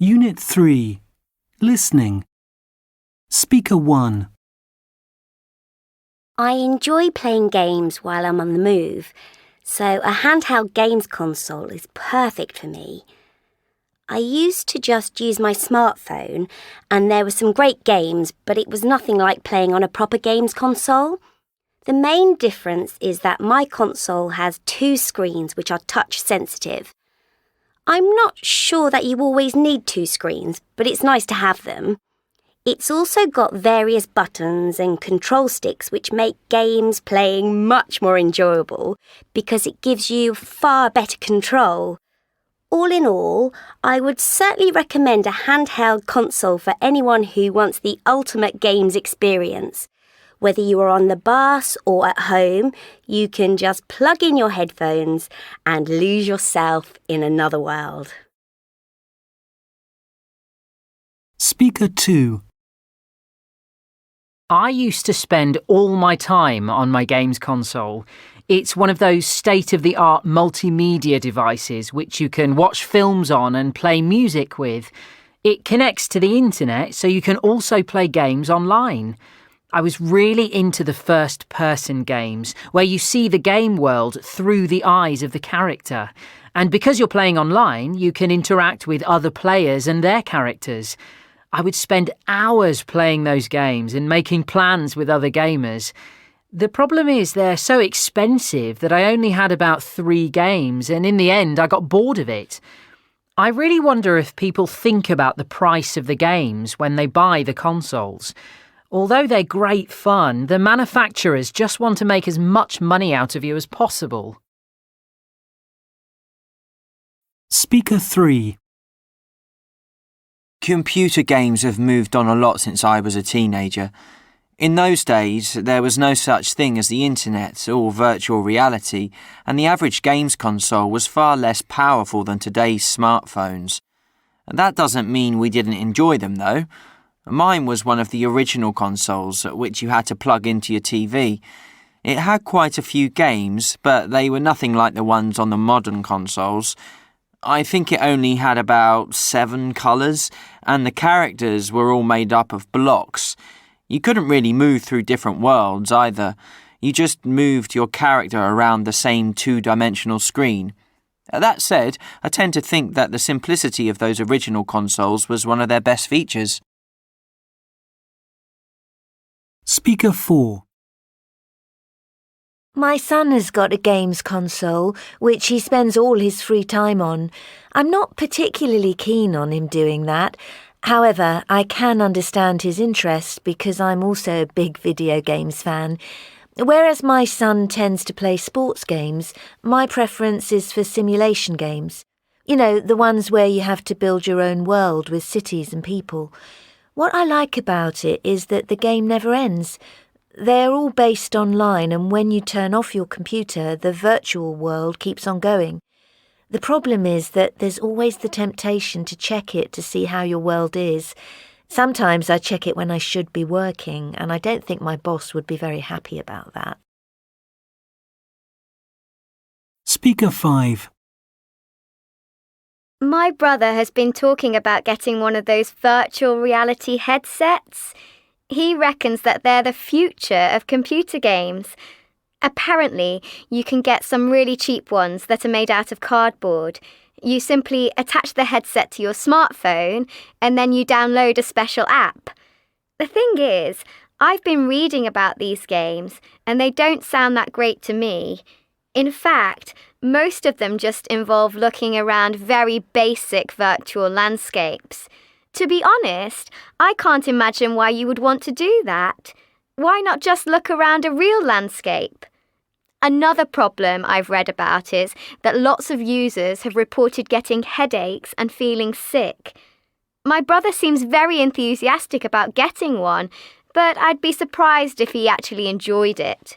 Unit 3. Listening. Speaker 1. I enjoy playing games while I'm on the move, so a handheld games console is perfect for me. I used to just use my smartphone, and there were some great games, but it was nothing like playing on a proper games console. The main difference is that my console has 2 screens which are touch sensitive. I'm not sure that you always need 2 screens, but it's nice to have them. It's also got various buttons and control sticks which make games playing much more enjoyable because it gives you far better control. All in all, I would certainly recommend a handheld console for anyone who wants the ultimate games experience. Whether you are on the bus or at home, you can just plug in your headphones and lose yourself in another world. Speaker 2. I used to spend all my time on my games console. It's one of those state-of-the-art multimedia devices which you can watch films on and play music with. It connects to the internet, so you can also play games online. I was really into the first-person games, where you see the game world through the eyes of the character. And because you're playing online, you can interact with other players and their characters. I would spend hours playing those games and making plans with other gamers. The problem is they're so expensive that I only had about 3 games, and in the end I got bored of it. I really wonder if people think about the price of the games when they buy the consoles. Although they're great fun, the manufacturers just want to make as much money out of you as possible. Speaker 3. Computer games have moved on a lot since I was a teenager. In those days, there was no such thing as the internet or virtual reality, and the average games console was far less powerful than today's smartphones. That doesn't mean we didn't enjoy them, though. Mine was one of the original consoles, which you had to plug into your TV. It had quite a few games, but they were nothing like the ones on the modern consoles. I think it only had about 7 colours, and the characters were all made up of blocks. You couldn't really move through different worlds either. You just moved your character around the same 2-dimensional screen. That said, I tend to think that the simplicity of those original consoles was one of their best features. Speaker 4. My son has got a games console, which he spends all his free time on. I'm not particularly keen on him doing that. However, I can understand his interest because I'm also a big video games fan. Whereas my son tends to play sports games, my preference is for simulation games. You know, the ones where you have to build your own world with cities and people. What I like about it is that the game never ends. They're all based online, and when you turn off your computer, the virtual world keeps on going. The problem is that there's always the temptation to check it to see how your world is. Sometimes I check it when I should be working, and I don't think my boss would be very happy about that. Speaker 5. My brother has been talking about getting one of those virtual reality headsets. He reckons that they're the future of computer games. Apparently, you can get some really cheap ones that are made out of cardboard. You simply attach the headset to your smartphone and then you download a special app. The thing is, I've been reading about these games and they don't sound that great to me. In fact, most of them just involve looking around very basic virtual landscapes. To be honest, I can't imagine why you would want to do that. Why not just look around a real landscape? Another problem I've read about is that lots of users have reported getting headaches and feeling sick. My brother seems very enthusiastic about getting one, but I'd be surprised if he actually enjoyed it.